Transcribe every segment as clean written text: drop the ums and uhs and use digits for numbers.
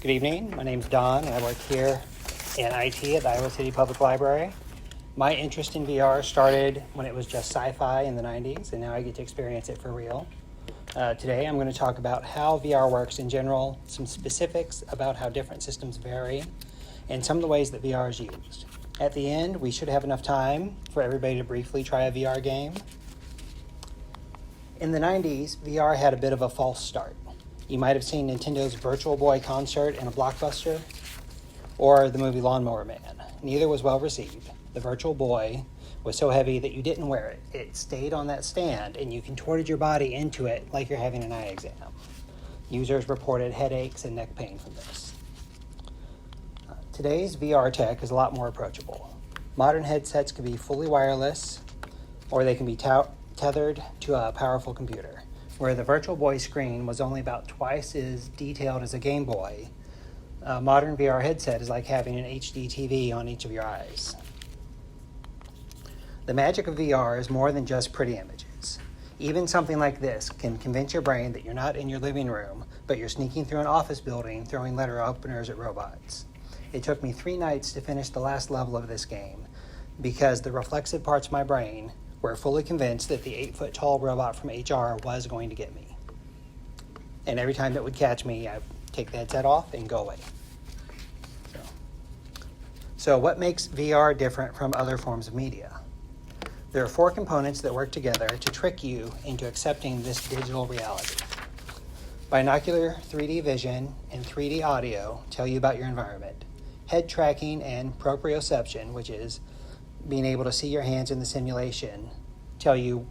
Good evening. My name's Don, and I work here in IT at the Iowa City Public Library. My interest in VR started when it was just sci-fi in the 90s, and now I get to experience it for real. Today I'm going to talk about how VR works in general, some specifics about how different systems vary, and some of the ways that VR is used. At the end, we should have enough time for everybody to briefly try a VR game. In the 90s, VR had a bit of a false start. You might have seen Nintendo's Virtual Boy concert in a Blockbuster, or the movie Lawnmower Man. Neither was well received. The Virtual Boy was so heavy that you didn't wear it. It stayed on that stand, and you contorted your body into it like you're having an eye exam. Users reported headaches and neck pain from this. Today's VR tech is a lot more approachable. Modern headsets can be fully wireless, or they can be tethered to a powerful computer. Where the Virtual Boy screen was only about twice as detailed as a Game Boy, a modern VR headset is like having an HD TV on each of your eyes. The magic of VR is more than just pretty images. Even something like this can convince your brain that you're not in your living room, but you're sneaking through an office building throwing letter openers at robots. It took me 3 nights to finish the last level of this game because the reflexive parts of my brain were fully convinced that the 8-foot-tall robot from HR was going to get me. And every time it would catch me, I'd take the headset off and go away. So what makes VR different from other forms of media? There are 4 components that work together to trick you into accepting this digital reality. Binocular 3D vision and 3D audio tell you about your environment. Head tracking and proprioception, which is being able to see your hands in the simulation, tell you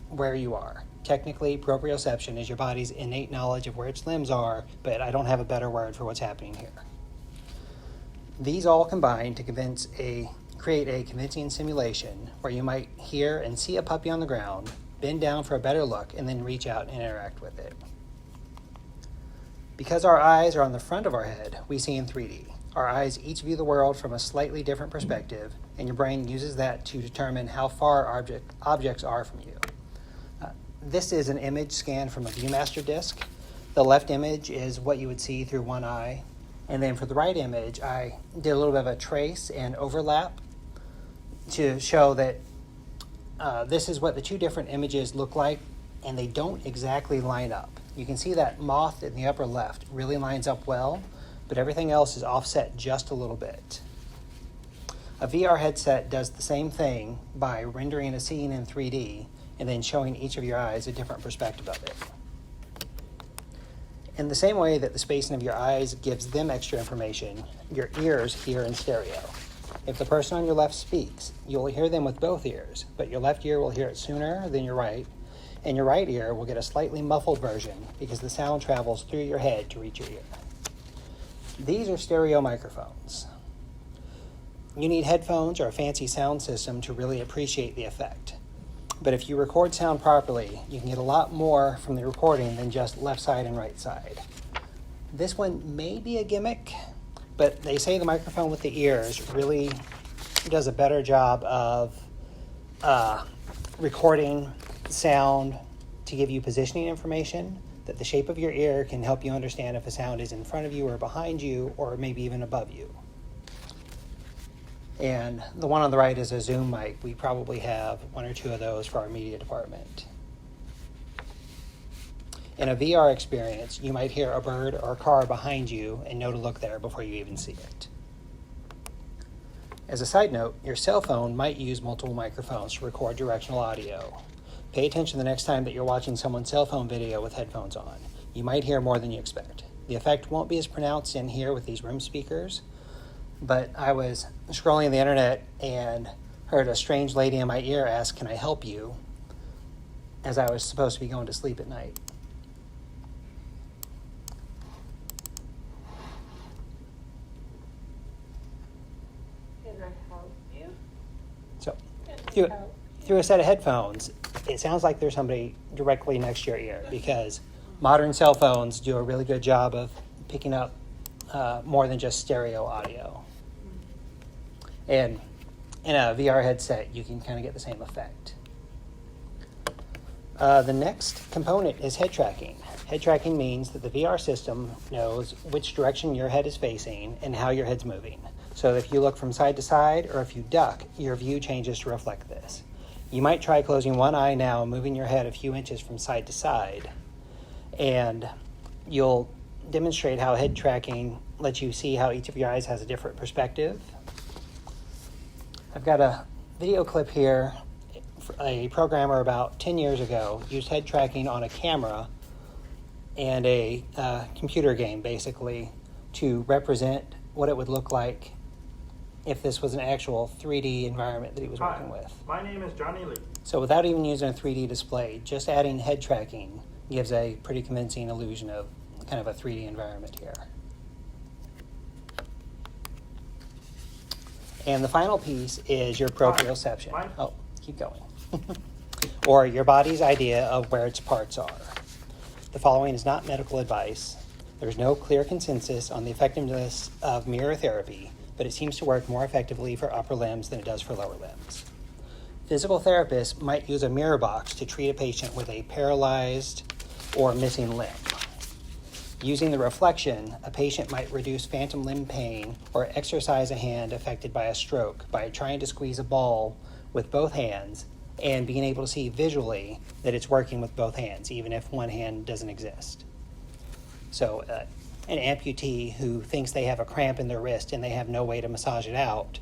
where you are. Technically, proprioception is your body's innate knowledge of where its limbs are, but I don't have a better word for what's happening here. These all combine to create a convincing simulation where you might hear and see a puppy on the ground, bend down for a better look, and then reach out and interact with it. Because our eyes are on the front of our head, we see in 3D. Our eyes each view the world from a slightly different perspective, and your brain uses that to determine how far objects are from you. This is an image scan from a Viewmaster disc. The left image is what you would see through one eye, and then for the right image, I did a little bit of a trace and overlap to show that this is what the 2 different images look like, and they don't exactly line up. You can see that moth in the upper left really lines up well, but everything else is offset just a little bit. A VR headset does the same thing by rendering a scene in 3D and then showing each of your eyes a different perspective of it. In the same way that the spacing of your eyes gives them extra information, your ears hear in stereo. If the person on your left speaks, you'll hear them with both ears, but your left ear will hear it sooner than your right, and your right ear will get a slightly muffled version because the sound travels through your head to reach your ear. These are stereo microphones. You need headphones or a fancy sound system to really appreciate the effect. But if you record sound properly, you can get a lot more from the recording than just left side and right side. This one may be a gimmick, but they say the microphone with the ears really does a better job of recording sound to give you positioning information, that the shape of your ear can help you understand if a sound is in front of you or behind you or maybe even above you. And the one on the right is a Zoom mic. We probably have 1 or 2 of those for our media department. In a VR experience, you might hear a bird or a car behind you and know to look there before you even see it. As a side note, your cell phone might use multiple microphones to record directional audio. Pay attention the next time that you're watching someone's cell phone video with headphones on. You might hear more than you expect. The effect won't be as pronounced in here with these room speakers, but I was scrolling the internet and heard a strange lady in my ear ask, "Can I help you?" as I was supposed to be going to sleep at night. Can I help you? So, Can I help through a set of headphones, it sounds like there's somebody directly next to your ear because modern cell phones do a really good job of picking up more than just stereo audio. And in a VR headset, you can kind of get the same effect. The next component is head tracking. Head tracking means that the VR system knows which direction your head is facing and how your head's moving. So if you look from side to side or if you duck, your view changes to reflect this. You might try closing one eye now and moving your head a few inches from side to side, and you'll demonstrate how head tracking lets you see how each of your eyes has a different perspective. I've got a video clip here. A programmer about 10 years ago used head tracking on a camera and a computer game, basically, to represent what it would look like if this was an actual 3D environment that he was working with. My name is Johnny Lee. So without even using a 3D display, just adding head tracking gives a pretty convincing illusion of kind of a 3D environment here. And the final piece is your proprioception. Oh, keep going. Or your body's idea of where its parts are. The following is not medical advice. There's no clear consensus on the effectiveness of mirror therapy, but it seems to work more effectively for upper limbs than it does for lower limbs. Physical therapists might use a mirror box to treat a patient with a paralyzed or missing limb. Using the reflection, a patient might reduce phantom limb pain or exercise a hand affected by a stroke by trying to squeeze a ball with both hands and being able to see visually that it's working with both hands, even if one hand doesn't exist. So an amputee who thinks they have a cramp in their wrist and they have no way to massage it out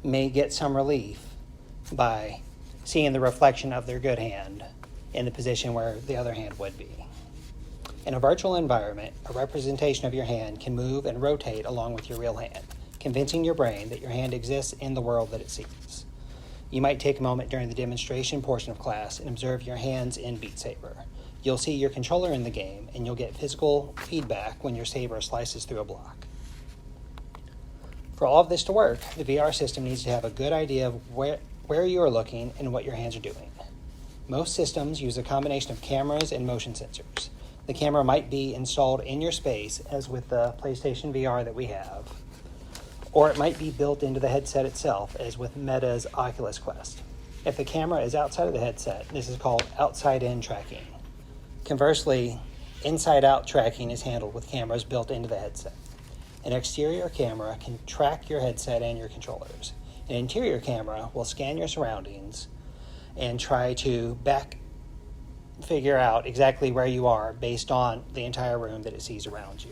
may get some relief by seeing the reflection of their good hand in the position where the other hand would be. In a virtual environment, a representation of your hand can move and rotate along with your real hand, convincing your brain that your hand exists in the world that it sees. You might take a moment during the demonstration portion of class and observe your hands in Beat Saber. You'll see your controller in the game, and you'll get physical feedback when your saber slices through a block. For all of this to work, the VR system needs to have a good idea of where you are looking and what your hands are doing. Most systems use a combination of cameras and motion sensors. The camera might be installed in your space, as with the PlayStation VR that we have, or it might be built into the headset itself, as with Meta's Oculus Quest. If the camera is outside of the headset, this is called outside-in tracking. Conversely, inside-out tracking is handled with cameras built into the headset. An exterior camera can track your headset and your controllers. An interior camera will scan your surroundings and try to figure out exactly where you are based on the entire room that it sees around you.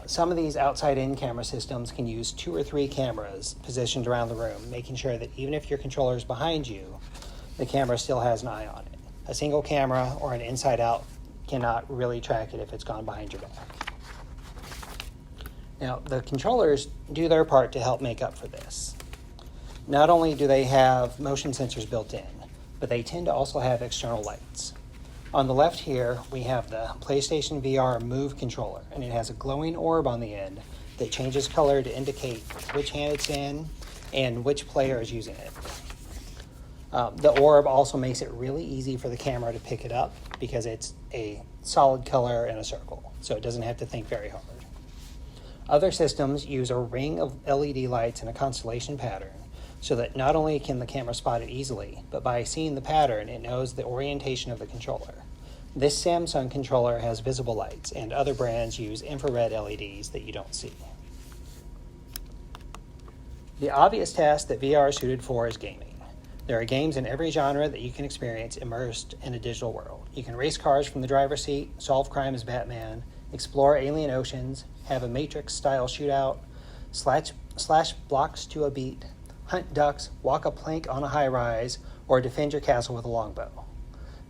Some of these outside-in camera systems can use 2 or 3 cameras positioned around the room, making sure that even if your controller is behind you, the camera still has an eye on it. A single camera or an inside-out cannot really track it if it's gone behind your back. Now, the controllers do their part to help make up for this. Not only do they have motion sensors built in, but they tend to also have external lights. On the left here, we have the PlayStation VR Move controller, and it has a glowing orb on the end that changes color to indicate which hand it's in and which player is using it. The orb also makes it really easy for the camera to pick it up because it's a solid color in a circle, so it doesn't have to think very hard. Other systems use a ring of LED lights in a constellation pattern so that not only can the camera spot it easily, but by seeing the pattern, it knows the orientation of the controller. This Samsung controller has visible lights, and other brands use infrared LEDs that you don't see. The obvious task that VR is suited for is gaming. There are games in every genre that you can experience immersed in a digital world. You can race cars from the driver's seat, solve crime as Batman, explore alien oceans, have a Matrix-style shootout, slash blocks to a beat, hunt ducks, walk a plank on a high-rise, or defend your castle with a longbow.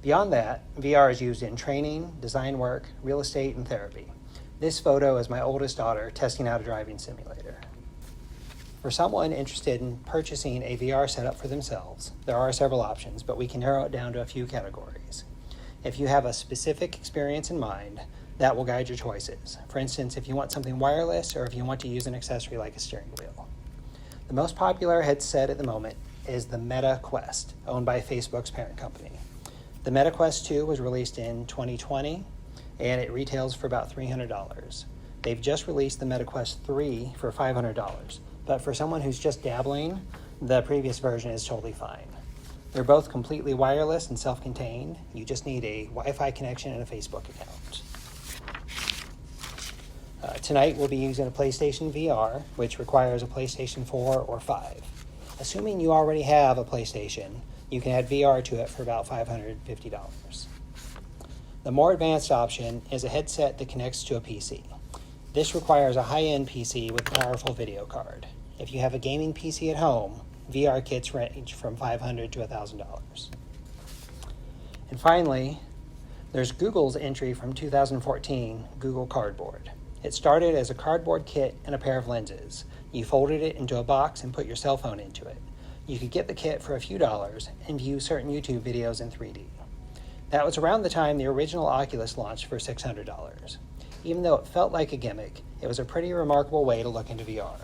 Beyond that, VR is used in training, design work, real estate, and therapy. This photo is my oldest daughter testing out a driving simulator. For someone interested in purchasing a VR setup for themselves, there are several options, but we can narrow it down to a few categories. If you have a specific experience in mind, that will guide your choices. For instance, if you want something wireless or if you want to use an accessory like a steering wheel. The most popular headset at the moment is the Meta Quest, owned by Facebook's parent company. The Meta Quest 2 was released in 2020, and it retails for about $300. They've just released the Meta Quest 3 for $500, but for someone who's just dabbling, the previous version is totally fine. They're both completely wireless and self-contained. You just need a Wi-Fi connection and a Facebook account. Tonight we'll be using a PlayStation VR, which requires a PlayStation 4 or 5. Assuming you already have a PlayStation, you can add VR to it for about $550. The more advanced option is a headset that connects to a PC. This requires a high-end PC with a powerful video card. If you have a gaming PC at home, VR kits range from $500 to $1,000. And finally, there's Google's entry from 2014, Google Cardboard. It started as a cardboard kit and a pair of lenses. You folded it into a box and put your cell phone into it. You could get the kit for a few dollars and view certain YouTube videos in 3D. That was around the time the original Oculus launched for $600. Even though it felt like a gimmick, it was a pretty remarkable way to look into VR.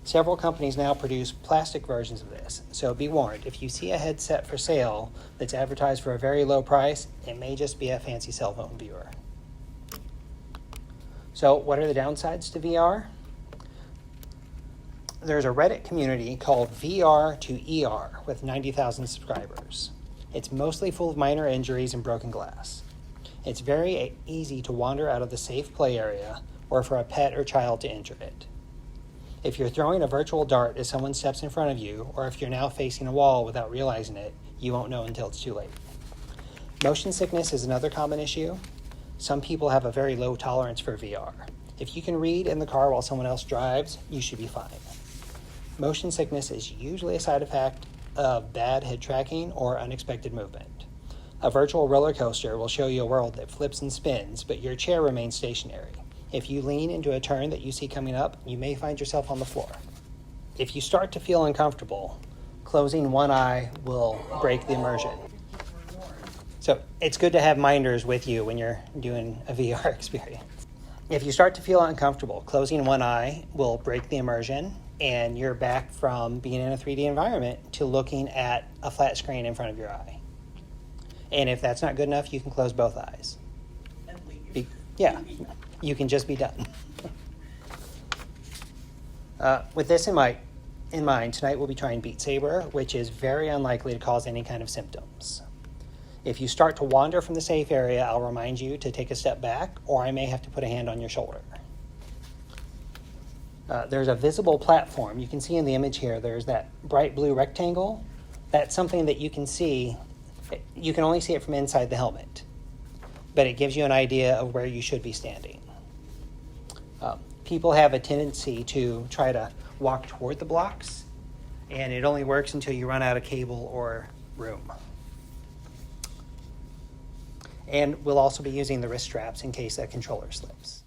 Several companies now produce plastic versions of this, so be warned, if you see a headset for sale that's advertised for a very low price, it may just be a fancy cell phone viewer. So what are the downsides to VR? There's a Reddit community called VR to ER with 90,000 subscribers. It's mostly full of minor injuries and broken glass. It's very easy to wander out of the safe play area or for a pet or child to enter it. If you're throwing a virtual dart as someone steps in front of you, or if you're now facing a wall without realizing it, you won't know until it's too late. Motion sickness is another common issue. Some people have a very low tolerance for VR. If you can read in the car while someone else drives, you should be fine. Motion sickness is usually a side effect of bad head tracking or unexpected movement. A virtual roller coaster will show you a world that flips and spins, but your chair remains stationary. If you lean into a turn that you see coming up, you may find yourself on the floor. If you start to feel uncomfortable, closing one eye will break the immersion. So it's good to have minders with you when you're doing a VR experience. If you start to feel uncomfortable, closing one eye will break the immersion, and you're back from being in a 3D environment to looking at a flat screen in front of your eye. And if that's not good enough, you can close both eyes. You can just be done. With this in mind, tonight we'll be trying Beat Saber, which is very unlikely to cause any kind of symptoms. If you start to wander from the safe area, I'll remind you to take a step back, or I may have to put a hand on your shoulder. There's a visible platform. You can see in the image here, there's that bright blue rectangle. That's something that you can see. You can only see it from inside the helmet, but it gives you an idea of where you should be standing. People have a tendency to try to walk toward the blocks, and it only works until you run out of cable or room. And we'll also be using the wrist straps in case that controller slips.